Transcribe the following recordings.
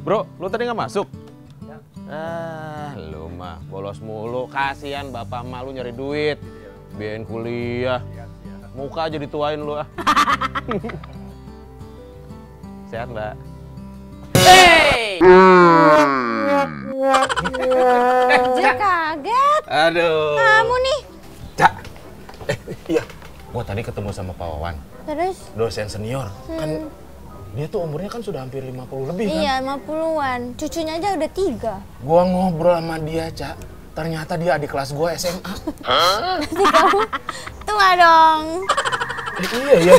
Bro, lu tadi nggak masuk? Ya. Lu mah bolos mulu. Kasihan bapak emak lu nyari duit. Biayain kuliah. Muka aja dituain lu ah. Sehat, Mbak? Hey! Aja kaget. Aduh. Kamu nih. Cak. Iya. Gua tadi ketemu sama Pak Wawan. Terus? Dosen senior. Kan dia tuh umurnya kan sudah hampir 50 lebih kan? Iya, 50-an. Cucunya aja udah 3. Gua ngobrol sama dia, Cak. Ternyata dia adik kelas gua SMA. Berarti kamu tua dong. Iya ya.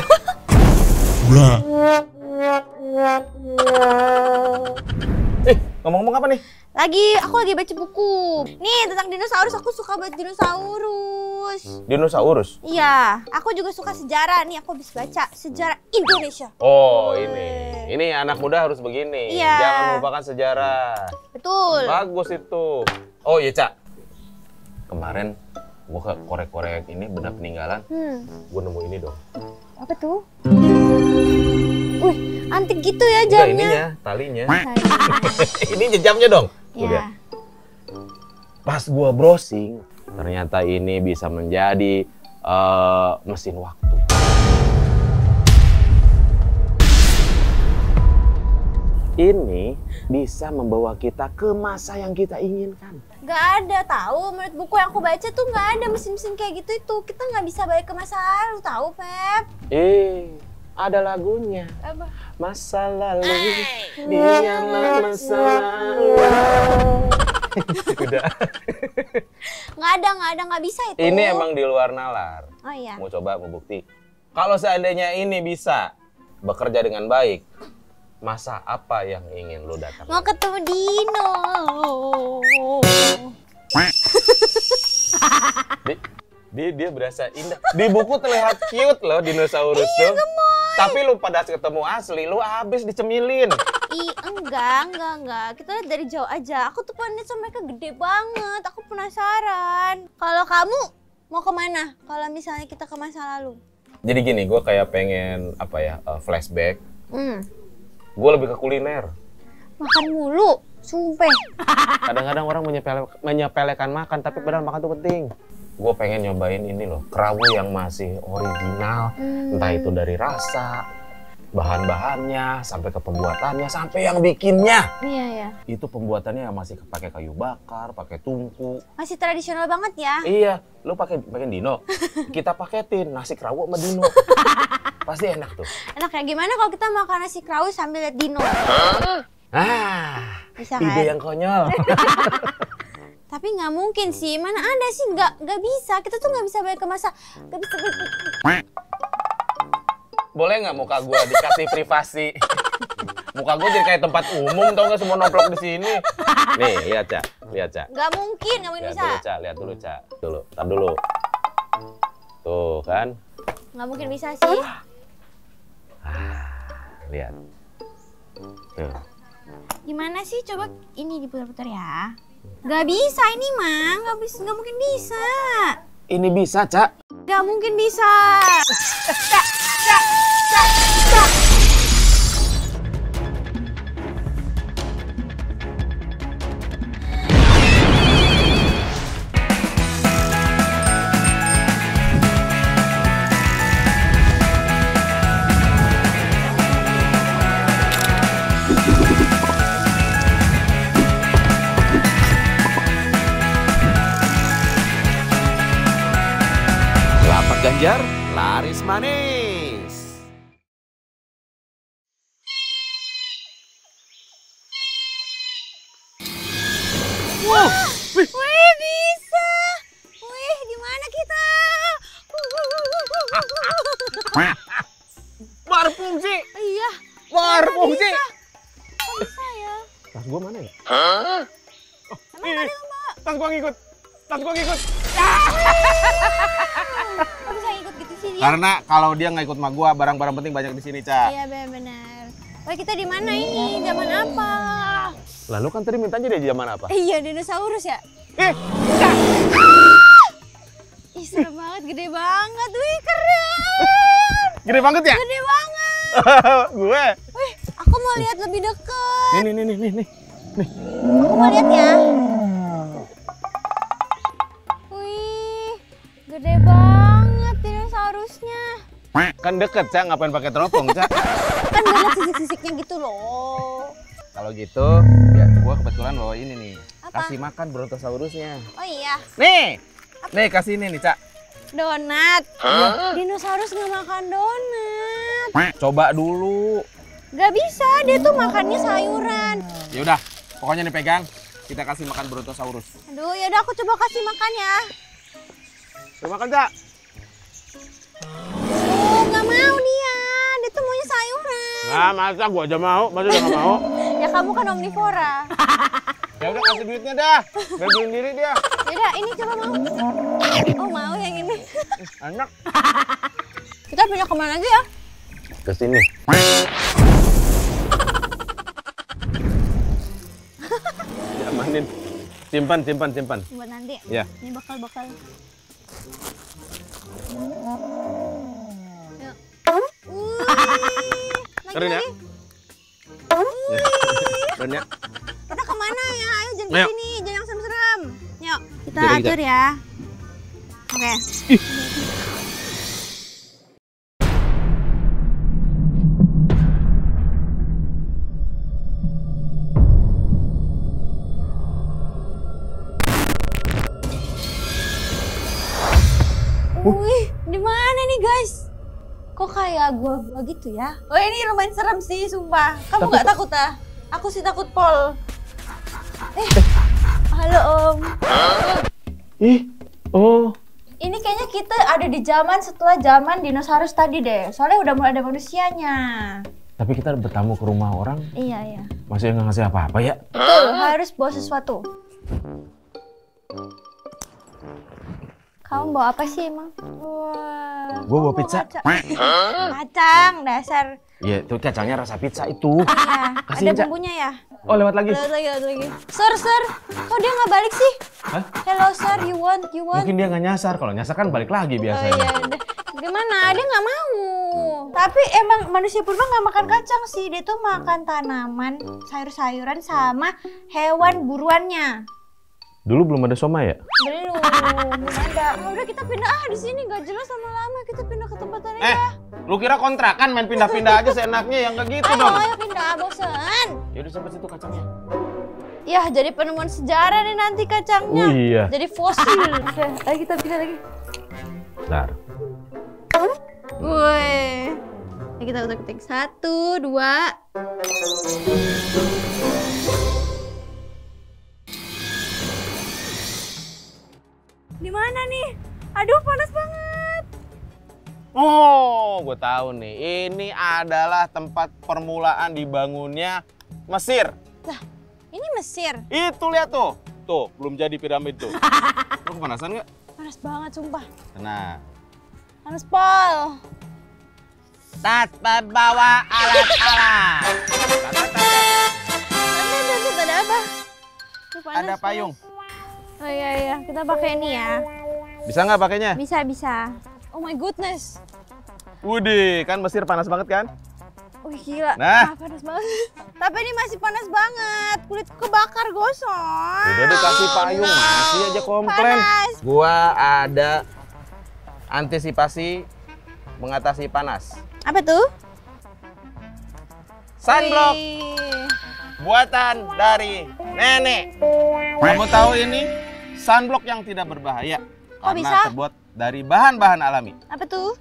Ngomong-ngomong apa nih? Aku lagi baca buku. Nih, tentang dinosaurus. Aku suka banget dinosaurus. Dinosaurus? Iya, aku juga suka sejarah. Nih, aku habis baca sejarah Indonesia. Oh, ini. Ini anak muda harus begini. Iya. Jangan melupakan sejarah. Betul. Bagus itu. Oh iya, Cak. Kemarin gua ke korek-korek ini benda peninggalan. Gua nemu ini dong. Apa tuh? Wih, antik gitu ya Enggak, jamnya. ininya, talinya. Ini jamnya dong. Tuh, Iya. lihat. Pas gua browsing, ternyata ini bisa menjadi mesin waktu. Ini bisa membawa kita ke masa yang kita inginkan. Gak ada tahu. Menurut buku yang aku baca tuh gak ada mesin-mesin kayak gitu itu. Kita nggak bisa balik ke masa lalu, tahu Pep? Ada lagunya. Apa? Masa lalu, biarlah masa lalu. Udah. Nggak bisa itu. Ini emang di luar nalar. Oh iya. Mau coba, mau bukti. Kalau seandainya ini bisa bekerja dengan baik, masa apa yang ingin lu datang? Mau ketemu Dino. Dia berasa indah. Di buku terlihat cute loh dinosaurus tuh. Gemoy. Tapi lu pada ketemu asli, lu habis dicemilin. Enggak. Kita lihat dari jauh aja. Aku tuh pengen lihat sama mereka gede banget. Aku penasaran. Kalau kamu mau kemana? Kalau misalnya kita ke masa lalu? Jadi gini, gue kayak pengen flashback. Gue lebih ke kuliner. Makan mulu, sumpah. Kadang-kadang orang menyepelekan makan, tapi padahal makan tuh penting. Gue pengen nyobain ini loh, kerawu yang masih original. Entah itu dari rasa, bahan-bahannya, sampai ke pembuatannya, sampai yang bikinnya. Iya. Itu pembuatannya masih pakai kayu bakar, pakai tungku. Masih tradisional banget ya. Iya, lu pakai dino. Kita paketin nasi kerawu sama dino. Pasti enak tuh. Enak kayak gimana kalau kita makan nasi kerawu sambil lihat Dino? Bisa kan? Ide yang konyol. Tapi nggak mungkin sih, mana ada sih, nggak bisa. Kita tuh nggak bisa balik ke masa, nggak bisa. Boleh nggak muka gua dikasih privasi? Muka gua jadi kayak tempat umum, tau nggak, semua nomplok di sini. Nih, lihat Cak. Nggak mungkin bisa. Lihat dulu Cak. Tar dulu. Tuh kan? Nggak mungkin bisa sih. Lihat. Tuh. Gimana sih? Coba ini diputar-putar ya. Nggak bisa ini mah, nggak mungkin bisa. Ini bisa, Cak. Nggak mungkin bisa. Cak. Ganjar laris manis. Wih, bisa. Wih, gimana kita? Berfungsi. Iya. Berfungsi. Bisa ya. Tas gua mana ya? Emang ada Mbak? Tas gua ngikut. Kok bisa ikut gitu sih dia? Karena kalau dia nggak ikut sama gua, barang-barang penting banyak di sini, Cak. Iya, benar. Wah, kita di mana ini? Zaman apa? Lalu kan tadi mintanya di zaman apa? Iya, dinosaurus ya? Ih, serem banget, gede banget. Wih, keren. Gede banget ya? Gede banget. Gue. Wih, aku mau mau lihat lebih dekat. Nih. Aku mau lihat ya. Wih, gede banget dinosaurusnya. Kan deket, Cak. Ngapain pakai teropong, Cak? Kan gue liat sisik-sisiknya gitu loh. Kalau gitu, ya gua kebetulan bawa ini nih. Apa? Kasih makan Brontosaurusnya. Oh iya, Nih kasih ini nih, Cak. donat. Dinosaurus nggak makan donat. Coba dulu. Gak bisa, dia tuh makannya sayuran. Ya udah, pokoknya nih pegang. Kita kasih makan Brontosaurus. Aduh, yaudah aku coba kasih makan ya. Coba makan, Cak. Oh, nggak mau dia. Dia tuh maunya sayuran. Nah, masa gua aja mau, masa udah nggak mau. Ya kamu kan omnivora. Ya udah kasih duitnya dah. Biar beliin diri dia. Yaudah, ini coba mau. Oh, mau yang ini. Enak. Kita pindah kemana aja ya? Ke sini. Diamanin. Simpan. Buat nanti. Ya. Ini bakal. Yuk. Keren ya? Keren ya? Kita kemana ya? Ayo jangan Ayo. kesini, jangan yang serem-serem. Yuk, kita Jadi, atur ya. Oke. Wih, di mana nih guys? Kok kayak gua gitu ya? Oh ini lumayan serem sih, sumpah. Kamu nggak takut ah? Aku sih takut Pol. Halo Om. Oh. Ini kayaknya kita ada di zaman setelah zaman dinosaurus tadi deh. Soalnya udah mulai ada manusianya. Tapi kita bertamu ke rumah orang, Iya. masih nggak ngasih apa-apa ya? Betul, harus bawa sesuatu. Kamu bawa apa sih emang? Wah. Gua bawa pizza. Kacang, dasar. Iya, itu kacangnya rasa pizza itu. Iya, Kasihin, ada Cak. bumbunya ya? Oh, lewat lagi. Lewat lagi. Sir, kok dia nggak balik sih? Hah? Hello sir, you want? Mungkin dia nggak nyasar. Kalau nyasar kan balik lagi Oh biasanya. iya, udah. Gimana? Dia nggak mau. Tapi emang manusia purba nggak makan kacang sih. Dia tuh makan tanaman, sayur-sayuran sama hewan buruannya. Dulu belum ada soma ya? Belum ada. Udah kita pindah di sini nggak jelas lama-lama. Kita pindah ke tempat lain ya. Lu kira kontrakan main pindah-pindah aja seenaknya, yang kayak gitu dong. Ayo pindah, bosan. Ya udah sampai situ kacangnya. Ya jadi penemuan sejarah nih nanti kacangnya. Oh iya. Jadi fosil. Oke, ayo kita pindah lagi. Bentar. Woi. Ini kita ketik 1, 2. Di mana nih? Aduh, panas banget. Oh, gue tahu nih. Ini adalah tempat permulaan dibangunnya Mesir. Lah, ini Mesir. Itu lihat tuh. Tuh, belum jadi piramid tuh. Lu kepanasan nggak? Panas banget sumpah. Tenang. Panas pol. Tas bawa alat-alat. Ada apa? Tuh, panas, Ada payung. panas. Oh iya, kita pakai ini ya. Bisa nggak pakainya? Bisa. Oh my goodness. Widih, kan Mesir panas banget kan? Wih gila. Nah. Panas banget. Tapi ini masih panas banget. Kulitku kebakar gosong. Udah dikasih payung, masih aja komplain. Panas. Gua ada antisipasi mengatasi panas. Apa tuh? Sunblock Wih. buatan dari nenek. Kamu tahu ini sunblock yang tidak berbahaya karena bisa? terbuat dari bahan-bahan alami. Apa tuh?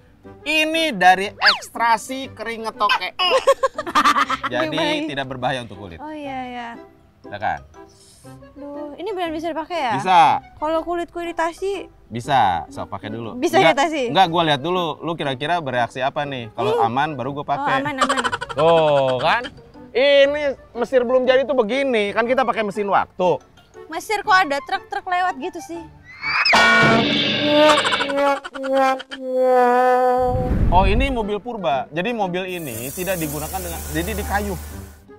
Ini dari ekstraksi keringet toke. Jadi Gimana? tidak berbahaya untuk kulit. Oh iya. Ya kan? Duh, ini benar bisa dipakai ya? Bisa. Kalau kulitku iritasi, Bisa. So, pakai dulu. Bisa iritasi? Enggak, gua lihat dulu. Lu kira-kira bereaksi apa nih? Kalau aman baru gua oh pakai. aman. Tuh, kan? Ini Mesir belum jadi tuh begini. Kan kita pakai mesin waktu. Mesir kok ada truk-truk lewat gitu sih? Oh, ini mobil purba. Jadi mobil ini tidak digunakan dengan jadi di kayu.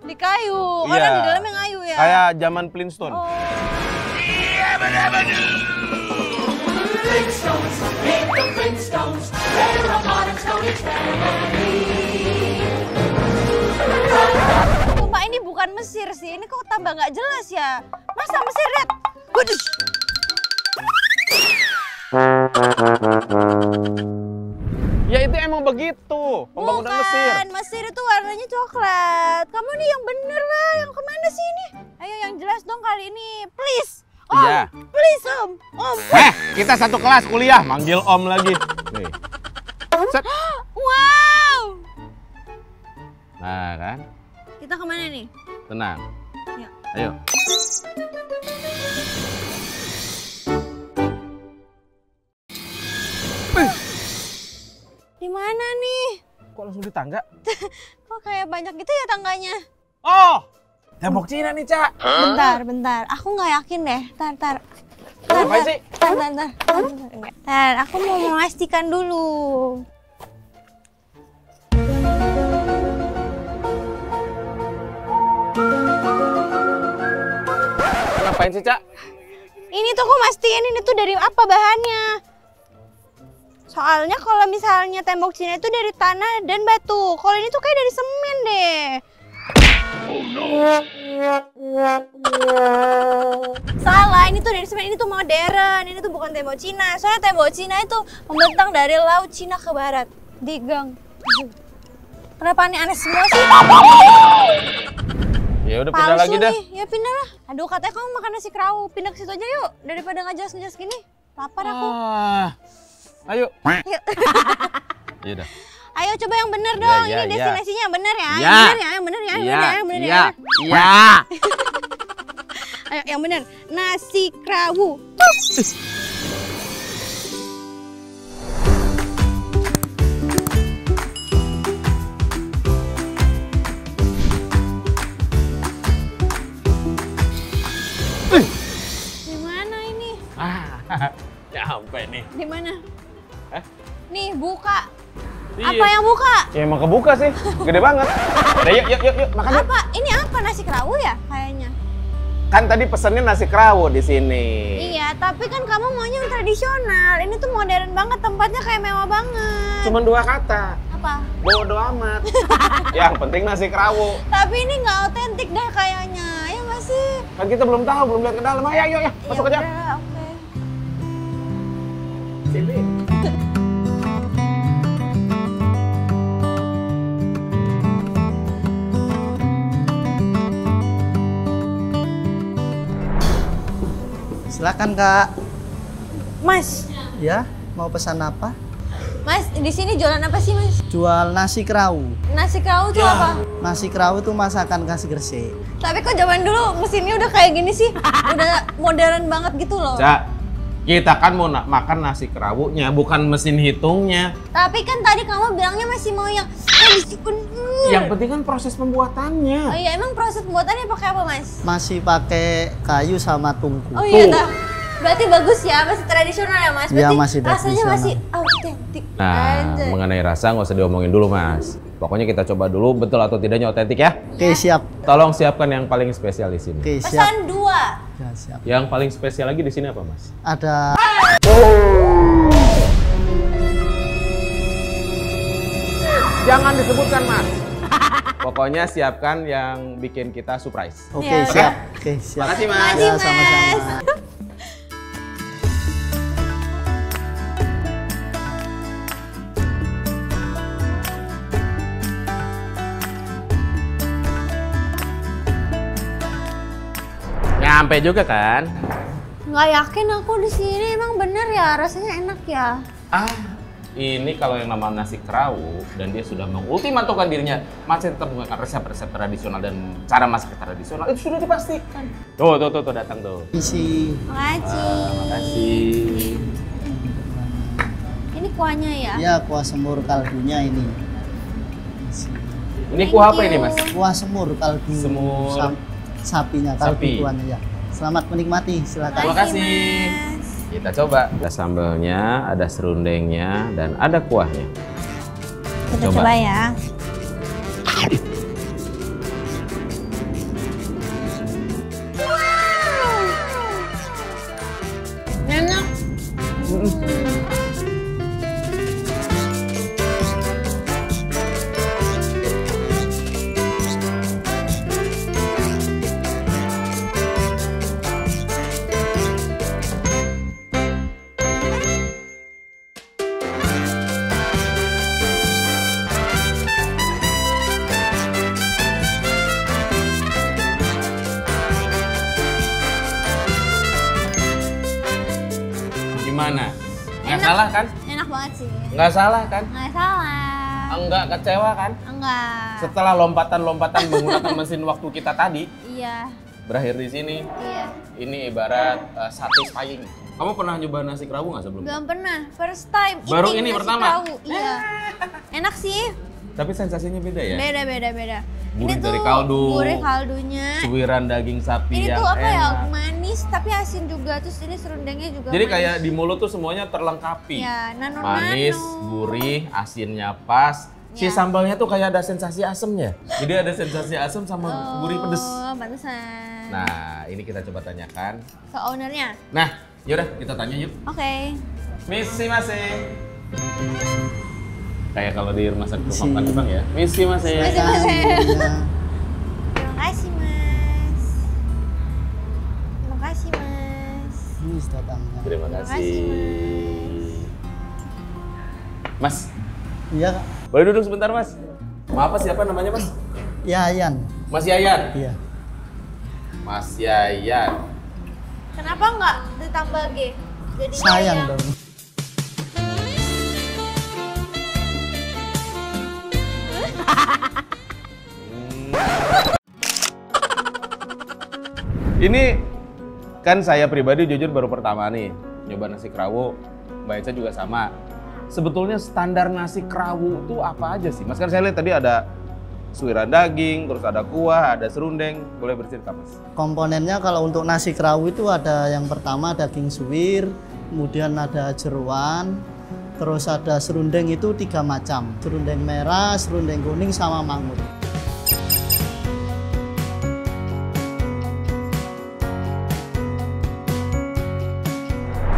Di kayu. Iya. Orang di dalamnya ngayu ya? Kayak zaman Flintstone. Oh. Iya benar-benar. Flintstones, meet the Flintstones. They're a modern Stone Age family. bukan Mesir sih. Ini kok tambah nggak jelas ya. Masa Mesir, lihat. Waduh. Ya itu emang begitu, pembangunan Mesir. Bukan, Mesir itu warnanya coklat. Kamu nih yang bener lah, yang kemana sih ini? Ayo yang jelas dong kali ini, please. Om, Iya. please Om. Om. Kita satu kelas kuliah, manggil Om lagi. Nih. Set. Wow. Nah kan, Kita kemana nih? tenang. Ya. Ayo. Di mana nih? Kok langsung di tangga? Kok kayak banyak gitu ya tangganya? Oh, tembok Cina nih, Cak. Bentar. Aku nggak yakin deh. Tar. Ngapain sih? Tar, aku mau memastikan dulu. Ngapain sih, Cak? Ini tuh aku mastiin ini tuh dari apa bahannya. Soalnya kalau misalnya tembok Cina itu dari tanah dan batu. Kalau ini tuh kayak dari semen deh. Salah, ini tuh dari semen, ini tuh modern. Ini tuh bukan tembok Cina. Soalnya tembok Cina itu membentang dari laut Cina ke barat. Di gang. Kenapa aneh-aneh semua sih? Ya udah pindah lagi dah. Nih. Ya pindah lah. Aduh, katanya kamu makan nasi kerawu. Pindah ke situ aja yuk. Daripada nggak jelas-jelas gini. Lapar aku. Ayo. Yuk. Iya dah. Ayo coba yang bener dong. Ya, Ini destinasinya yang bener ya. Ya. Yang bener ya, yang bener ya, yang bener ya, yang bener ya. Iya. Ayo yang bener. Nasi kerawu. Di mana ini? Nyampe nih. Di mana? Hah? Nih buka. Iya. Apa yang buka? Ya emang kebuka sih. Gede banget. Udah yuk makan yuk. Apa? Ini apa, nasi kerawu ya kayaknya? Kan tadi pesennya nasi kerawu di sini. Iya, tapi kan kamu maunya yang tradisional. Ini tuh modern banget, tempatnya kayak mewah banget. Cuman 2 kata. Apa? Bodo amat. Yang penting nasi kerawu. Tapi ini nggak otentik deh kayaknya, ya nggak sih? Kan kita belum tahu, belum lihat ke dalam. Ayo, masuk aja. Udah, oke. Sini. Silakan Kak. Mas, Ya, mau pesan apa? Mas, di sini jualan apa sih, Mas? Jual nasi kerawu. Nasi kerawu tuh apa? Nasi kerawu tuh masakan khas Gresik. Tapi kok zaman dulu mesinnya udah kayak gini sih? Udah modern banget gitu loh. Cak, kita kan mau makan nasi kerawunya, bukan mesin hitungnya. Tapi kan tadi kamu bilangnya masih mau yang Yang penting kan proses pembuatannya. Oh iya, emang proses pembuatannya pakai apa, Mas? Masih pakai kayu sama tungku. Oh iya, dah. Berarti bagus ya, masih tradisional ya, Mas? Iya, Berarti masih rasanya tradisional. masih autentik. Nah, Anjay. mengenai rasa nggak usah diomongin dulu, Mas. Pokoknya kita coba dulu betul atau tidaknya otentik ya. Oke, siap. Tolong siapkan yang paling spesial di sini. Oke, siap. Pesan 2. Ya, siap. Yang paling spesial lagi di sini apa, Mas? Ada Jangan disebutkan, Mas. Pokoknya siapkan yang bikin kita surprise. Oke, Ya. siap. Oke, siap. Makasih, Mas. Makasih, Ya, Mas. sama-sama. Nyampe juga kan? Nggak yakin aku di sini, emang bener ya rasanya enak ya. Ini kalau yang namanya nasi kerawu dan dia sudah mengultimatumkan dirinya masih tetap menggunakan resep-resep tradisional dan cara masak tradisional itu sudah dipastikan. Tuh datang tuh. Isi Makasih. Makasih. Ini kuahnya ya? ya kuah semur kaldunya ini. Ini kuah apa ini, Mas? Kuah semur kaldu. Semur sapinya, kaldu sapi. kuahnya ya. Selamat menikmati, silakan. Terima kasih. Mas. Kita coba. Ada sambelnya, ada serundengnya, dan ada kuahnya. Kita Coba. coba ya. Enak. Gimana? Nggak Enak. salah kan? Enak banget sih. Nggak salah kan? Nggak salah. Enggak kecewa kan? Enggak. Setelah lompatan-lompatan menggunakan mesin waktu kita tadi, Iya. berakhir di sini. Iya. Ini ibarat satisfying. Kamu pernah nyoba nasi kerawu nggak sebelumnya? Belum pernah. First time. Baru eating ini nasi pertama? kerawu. Iya. Enak sih. Tapi sensasinya beda ya? Beda. Gurih Ini dari tuh kaldu. Gurih kaldunya. Suwiran daging sapi Ini yang tuh apa ya? enak. Manis tapi asin juga. Terus ini serundengnya juga Jadi manis. kayak di mulut tuh semuanya terlengkapi. Ya, nano-nano. Manis, gurih, asinnya pas. Si Ya. sambalnya tuh kayak ada sensasi asemnya. Jadi ada sensasi asam sama gurih pedes. Oh, pantesan. Nah, ini kita coba tanyakan. Ke ownernya. Nah, yaudah kita tanya yuk. Oke. Misi masing. Kayak kalau di rumah sakit Misi. makan Jepang ya. Misi masing. Misi. Kaldunya. Terima kasih, Mas. Terima kasih, Mas. Ini datangnya. Terima Terima kasih. kasih, Mas, Iya, Kak. boleh duduk sebentar Mas? Maaf, siapa namanya Mas? Yayan. Mas Yayan. Iya. Mas Yayan. Kenapa nggak ditambah G? Jadi Sayang dong. Ini kan saya pribadi jujur baru pertama nih nyoba nasi kerawu. Mbak Eca juga sama. Sebetulnya standar nasi kerawu itu apa aja sih? Mas kan saya lihat tadi ada suwiran daging, terus ada kuah, ada serundeng. Boleh bercerita Mas? Komponennya kalau untuk nasi kerawu itu ada yang pertama daging suwir, kemudian ada jeruan, terus ada serundeng itu 3 macam. Serundeng merah, serundeng kuning, sama mangut.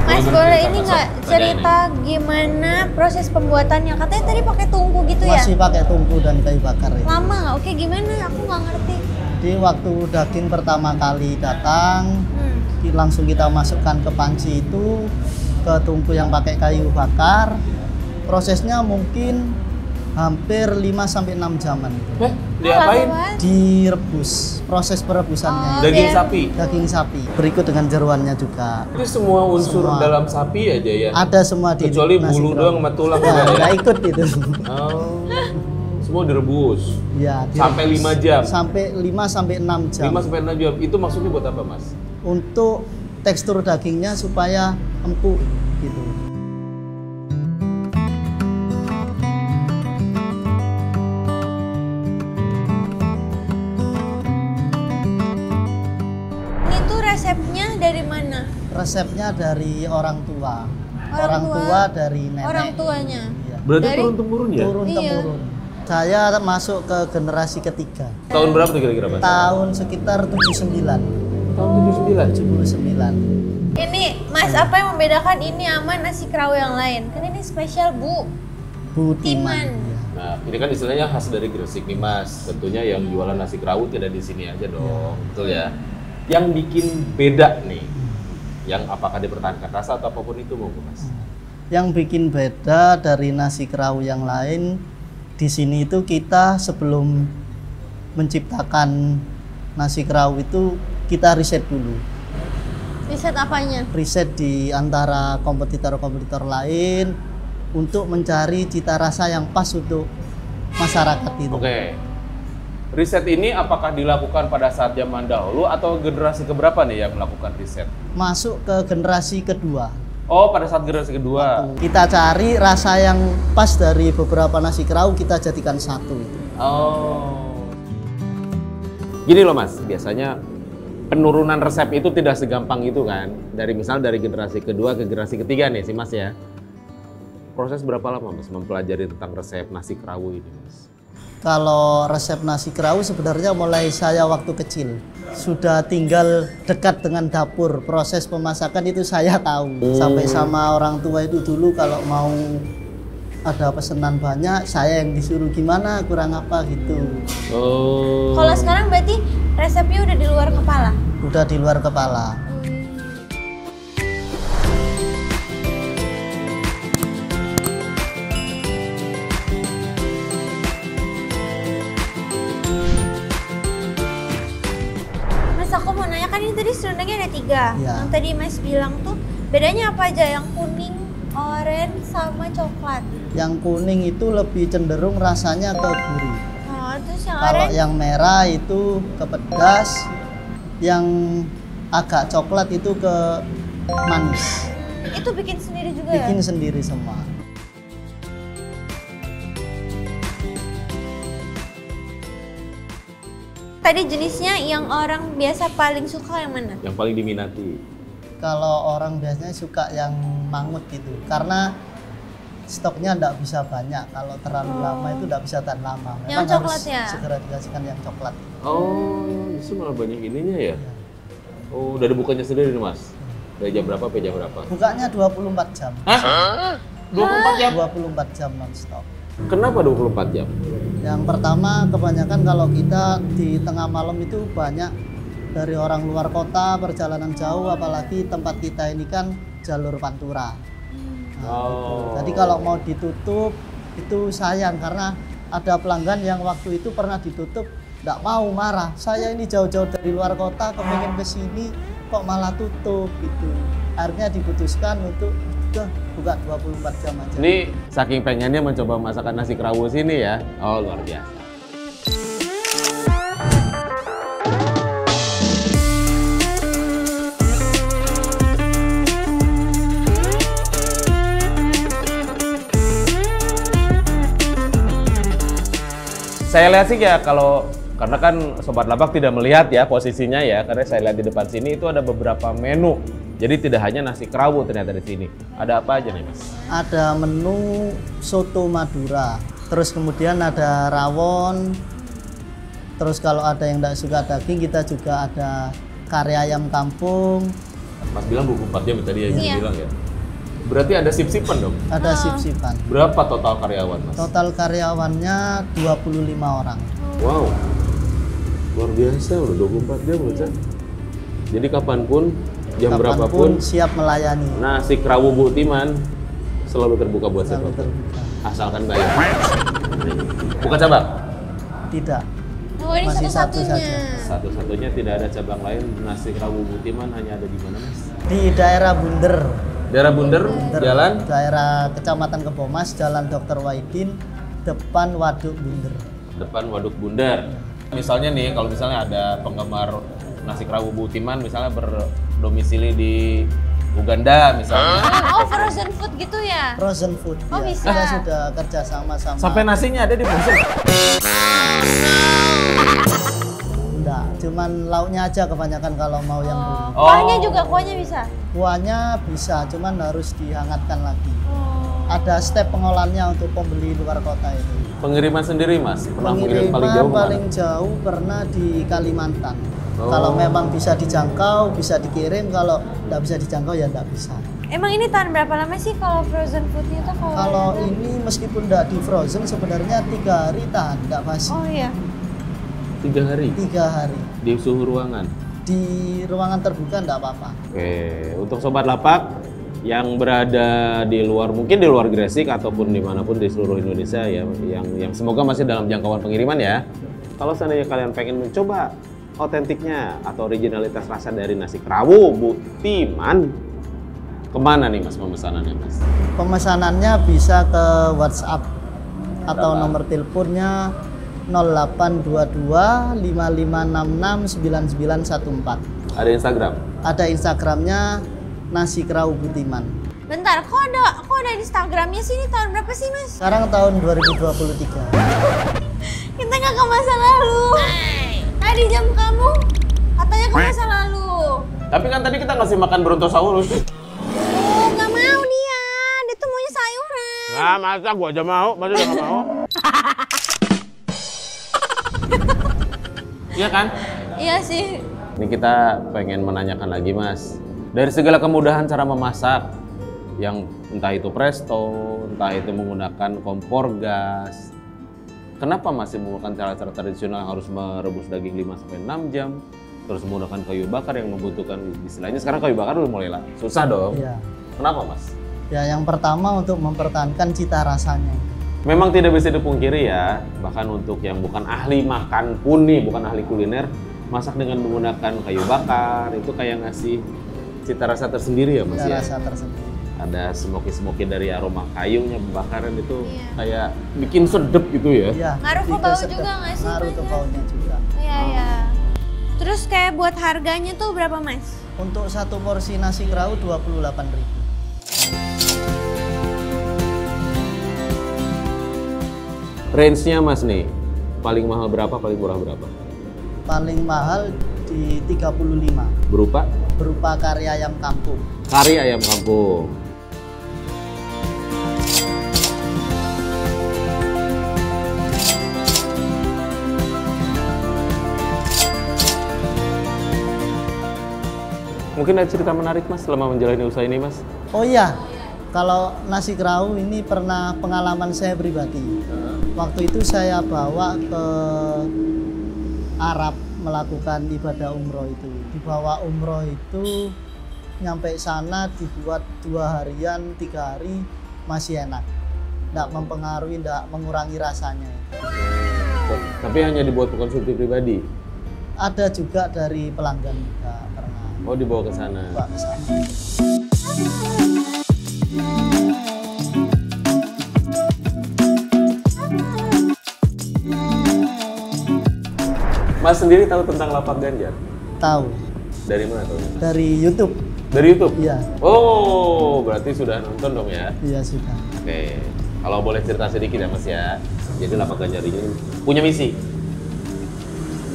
Mas Boleh boleh bercerita, ini Mas? nggak Tanyain cerita gimana proses pembuatannya? Katanya tadi pakai tungku gitu ya? Masih pakai tungku dan kayu bakar ya. Lama nggak? Oke gimana? Aku nggak ngerti. Jadi waktu daging pertama kali datang, langsung kita masukkan ke panci itu, ke tungku yang pakai kayu bakar. Prosesnya mungkin hampir 5-6 jaman. Diapain? Lama banget. Direbus, proses perebusannya. Oh, Daging biar- sapi. Daging sapi, berikut dengan jeruannya juga. Itu semua unsur Semua. dalam sapi aja ya? Ada semua di Kecuali nasi bulu kerawu. doang sama tulang Ya, enggak ya? nggak ikut itu. Oh, semua direbus. Ya, Sampai 5 jam? Sampai 5-6 jam. 5-6 jam. Itu maksudnya buat apa Mas? Untuk tekstur dagingnya supaya empuk gitu. Ini tuh resepnya dari mana? Resepnya dari orang tua. Orang tua? Tua dari nenek. Orang tuanya. Iya. Berarti Dari- turun-temurun ya? Turun Iya. temurun. Saya masuk ke generasi ketiga. Tahun berapa tuh kira-kira Mas? Tahun sekitar 79. Tahun 79. 79. Ini Mas apa yang membedakan ini sama nasi kerawu yang lain? Kan ini spesial Bu. Bu Timan. Timan. Iya. Nah, ini kan istilahnya khas dari Gresik nih Mas. Tentunya yang jualan nasi kerawu tidak di sini aja dong, betul ya? Yang bikin beda nih, yang apakah dipertahankan rasa atau apapun itu mau Mas? Yang bikin beda dari nasi kerawu yang lain, di sini itu kita sebelum menciptakan nasi kerawu itu kita riset dulu. Riset apanya? Riset di antara kompetitor-kompetitor lain untuk mencari cita rasa yang pas untuk masyarakat itu. Oke. Riset ini apakah dilakukan pada saat zaman dahulu atau generasi keberapa nih yang melakukan riset? Masuk ke generasi kedua. Oh, pada saat generasi kedua. Kita cari rasa yang pas dari beberapa nasi kerawu, kita jadikan satu itu. Oh. Gini loh Mas, biasanya penurunan resep itu tidak segampang itu kan. Dari generasi kedua ke generasi ketiga nih sih Mas ya. Proses berapa lama Mas mempelajari tentang resep nasi kerawu ini Mas? Kalau resep nasi kerawu sebenarnya mulai saya waktu kecil. Sudah tinggal dekat dengan dapur, proses pemasakan itu saya tahu. Sampai sama orang tua itu dulu kalau mau ada pesanan banyak, saya yang disuruh gimana, kurang apa gitu. Oh. Kalau sekarang berarti resepnya udah di luar kepala. Udah di luar kepala. Mas aku mau nanya kan ini tadi serundengnya ada 3. Iya. Yang tadi Mas bilang tuh Bedanya apa aja? Yang kuning, oranye, sama coklat. Yang kuning itu lebih cenderung rasanya ke gurih. Oh, terus yang Kalau oranye? yang merah itu ke pedas, yang agak coklat itu ke manis. Itu bikin sendiri juga ya? Bikin sendiri semua. Tadi jenisnya yang orang biasa paling suka yang mana? Yang paling diminati. Kalau orang biasanya suka yang mangut gitu, karena stoknya tidak bisa banyak. Kalau terlalu lama itu tidak bisa tahan lama. Memang Yang coklat harus ya? segera dikasihkan yang coklat. Oh, justru malah banyak ininya ya? Oh, udah ada bukanya sendiri nih Mas? Dari jam berapa sampai jam berapa? Bukanya 24 jam. Hah? 24 jam? 24 jam non-stop. Kenapa 24 jam? Yang pertama, kebanyakan kalau kita di tengah malam itu banyak dari orang luar kota, perjalanan jauh, apalagi tempat kita ini kan jalur pantura. Nah, Oh. Jadi kalau mau ditutup itu sayang, karena ada pelanggan yang waktu itu pernah ditutup, nggak mau, marah. Saya ini jauh-jauh dari luar kota, kepengen ke sini, kok malah tutup gitu. Akhirnya diputuskan untuk udah buka 24 jam aja. Ini saking pengennya mencoba masakan nasi kerawu sini ya? Oh, luar biasa. Saya lihat sih ya, karena kan Sobat Labak tidak melihat ya posisinya ya, karena saya lihat di depan sini itu ada beberapa menu. Jadi tidak hanya nasi kerawu ternyata di sini. Ada apa aja nih Mas? Ada menu soto Madura, terus kemudian ada rawon, terus kalau ada yang tidak suka daging kita juga ada kari ayam kampung, Mas bilang 24 jam tadi ya, Iya. bilang ya. Berarti ada sip-sipan dong? ada sip-sipan. Berapa total karyawan Mas? Total karyawannya 25 orang. Wow, luar biasa udah 24 jam loh Cak. Jadi kapanpun, jam berapapun, siap melayani. nasi kerawu Bu Timan selalu terbuka buat Selalu siapapun. terbuka. Asalkan bayar. Buka cabang? Tidak. Oh, ini Masih satu satu-satunya. saja. Satu-satunya tidak ada cabang lain. Nasi kerawu Bu Timan hanya ada di mana Mas? Di daerah Bunder, Daerah Bunder, jalan? daerah Kecamatan Kebomas, Jalan Dr. Wahidin, depan Waduk Bunder. Depan Waduk Bundar. Misalnya nih, kalau misalnya ada penggemar nasi kerawu Bu Timan misalnya berdomisili di Uganda misalnya. Oh, frozen food gitu ya? Frozen food. Oh, ya. bisa. Kita sudah kerja sama. Sampai nasinya ada di frozen. Enggak, cuman lauknya aja kebanyakan kalau mau yang dulu. Oh. Kuahnya juga, kuahnya bisa? Kuahnya bisa, cuman harus dihangatkan lagi. Oh. Ada step pengolahannya untuk pembeli luar kota itu. Pengiriman sendiri Mas? Pernah mengirim Pengiriman paling jauh paling kemana? jauh pernah di Kalimantan. Oh. Kalau memang bisa dijangkau, bisa dikirim. Kalau tidak bisa dijangkau ya tidak bisa. Emang ini tahan berapa lama sih kalau frozen foodnya tuh? Kalau ini meskipun tidak di frozen sebenarnya 3 hari tahan, tidak basi. Oh iya. 3 hari 3 hari. di suhu ruangan. Di ruangan terbuka tidak apa-apa. Oke, untuk Sobat Lapak yang berada di luar, mungkin di luar Gresik ataupun dimanapun di seluruh Indonesia ya, yang semoga masih dalam jangkauan pengiriman ya. Kalau seandainya kalian pengen mencoba otentiknya atau originalitas rasa dari nasi kerawu Bu Timan, kemana nih Mas pemesanannya Mas? Pemesanannya bisa ke WhatsApp atau Berapa? nomor teleponnya 0822 5566 9914. Ada Instagram? Ada Instagramnya Nasi Kerawu Butiman. Bentar, kok ada Instagramnya sih? Ini tahun berapa sih, Mas? Sekarang tahun 2023. Kita nggak ke masa lalu. Tadi jam kamu katanya ke masa lalu. Tapi kan tadi kita ngasih makan Brontosaurus. Oh, nggak mau dia. Dia tuh maunya sayuran. Nah, masa gua aja mau, masa dia nggak mau? Iya kan? Iya sih. Ini kita pengen menanyakan lagi Mas, dari segala kemudahan cara memasak, yang entah itu presto, entah itu menggunakan kompor gas, kenapa masih menggunakan cara-cara tradisional yang harus merebus daging 5-6 jam, terus menggunakan kayu bakar yang membutuhkan, istilahnya sekarang kayu bakar udah mulai lah, susah dong. Iya. Kenapa Mas? Ya, yang pertama untuk mempertahankan cita rasanya. Memang tidak bisa dipungkiri ya, bahkan untuk yang bukan ahli makan pun nih, bukan ahli kuliner, masak dengan menggunakan kayu bakar itu kayak ngasih cita rasa tersendiri ya Mas Cita ya? rasa tersendiri. Ada smoky dari aroma kayunya, pembakaran itu Iya. kayak bikin sedep gitu ya. Iya. Ngaruh ke tiga bau sedap. juga nggak sih, Ngaruh ke Mas? baunya juga. Iya, iya. Terus kayak buat harganya tuh berapa, Mas? Untuk satu porsi nasi kerau 28.000. Range-nya Mas nih, paling mahal berapa, paling murah berapa? Paling mahal di 35 Berupa berupa kari ayam kampung. kari ayam kampung. Mungkin ada cerita menarik Mas selama menjalani usaha ini Mas? Oh iya, kalau nasi kerau ini pernah pengalaman saya pribadi. Waktu itu saya bawa ke Arab melakukan ibadah umroh itu. Dibawa umroh itu nyampe sana dibuat 2 harian, 3 hari masih enak. Nggak mempengaruhi, nggak mengurangi rasanya. Tapi hanya dibuat konsumsi pribadi? Ada juga dari pelanggan juga pernah Oh dibawa ke sana? bawa ke sana. Mas sendiri tahu tentang lapak ganjar? Tahu, Dari mana tahu? dari YouTube. Dari YouTube? Iya, Oh, berarti sudah nonton dong ya? iya sudah. Oke, kalau boleh cerita sedikit ya Mas ya. Jadi lapak ganjar ini punya misi.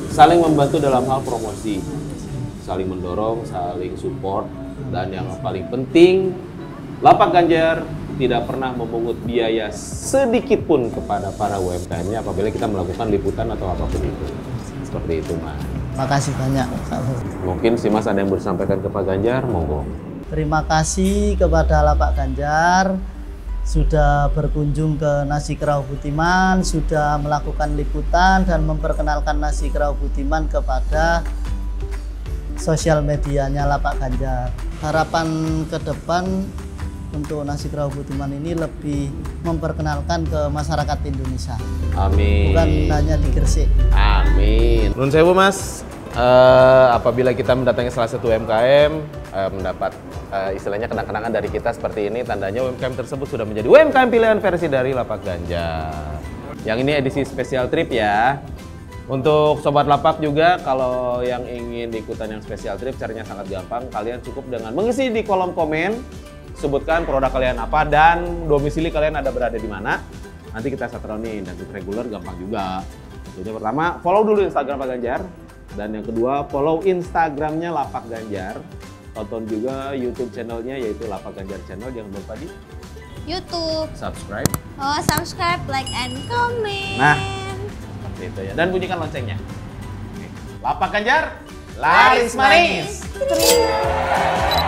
Saling membantu dalam hal promosi. Saling mendorong, saling support. Dan yang paling penting, lapak ganjar tidak pernah memungut biaya sedikit pun kepada para UMKM-nya apabila kita melakukan liputan atau apapun itu. Seperti itu, Mas. Makasih banyak, Kak Bro. Mungkin si Mas ada yang bersampaikan ke Pak Ganjar, monggo. Terima kasih kepada Lapak Ganjar sudah berkunjung ke Nasi Kerau Budiman, sudah melakukan liputan dan memperkenalkan Nasi Kerau Budiman kepada sosial medianya Lapak Ganjar. Harapan ke depan untuk Nasi Kerau Budiman ini lebih memperkenalkan ke masyarakat Indonesia, Amin. bukan hanya di Gresik. Amin. Nun sewu Mas, apabila kita mendatangi salah satu UMKM, mendapat istilahnya kenang-kenangan dari kita seperti ini, tandanya UMKM tersebut sudah menjadi UMKM pilihan versi dari Lapak Ganjar. Yang ini edisi spesial trip ya. Untuk Sobat Lapak juga, kalau yang ingin ikutan yang spesial trip, caranya sangat gampang. Kalian cukup dengan mengisi di kolom komen, sebutkan produk kalian apa dan domisili kalian ada berada di mana. Nanti kita satronin, dan untuk reguler gampang juga. Jadi pertama, follow dulu Instagram Pak Ganjar. Dan yang kedua, follow Instagramnya Lapak Ganjar. Tonton juga YouTube channelnya yaitu Lapak Ganjar Channel. Jangan lupa di YouTube. subscribe. Oh, subscribe, like, and comment. Nah, seperti itu ya. Dan bunyikan loncengnya. Oke. Lapak Ganjar, laris manis. Manis.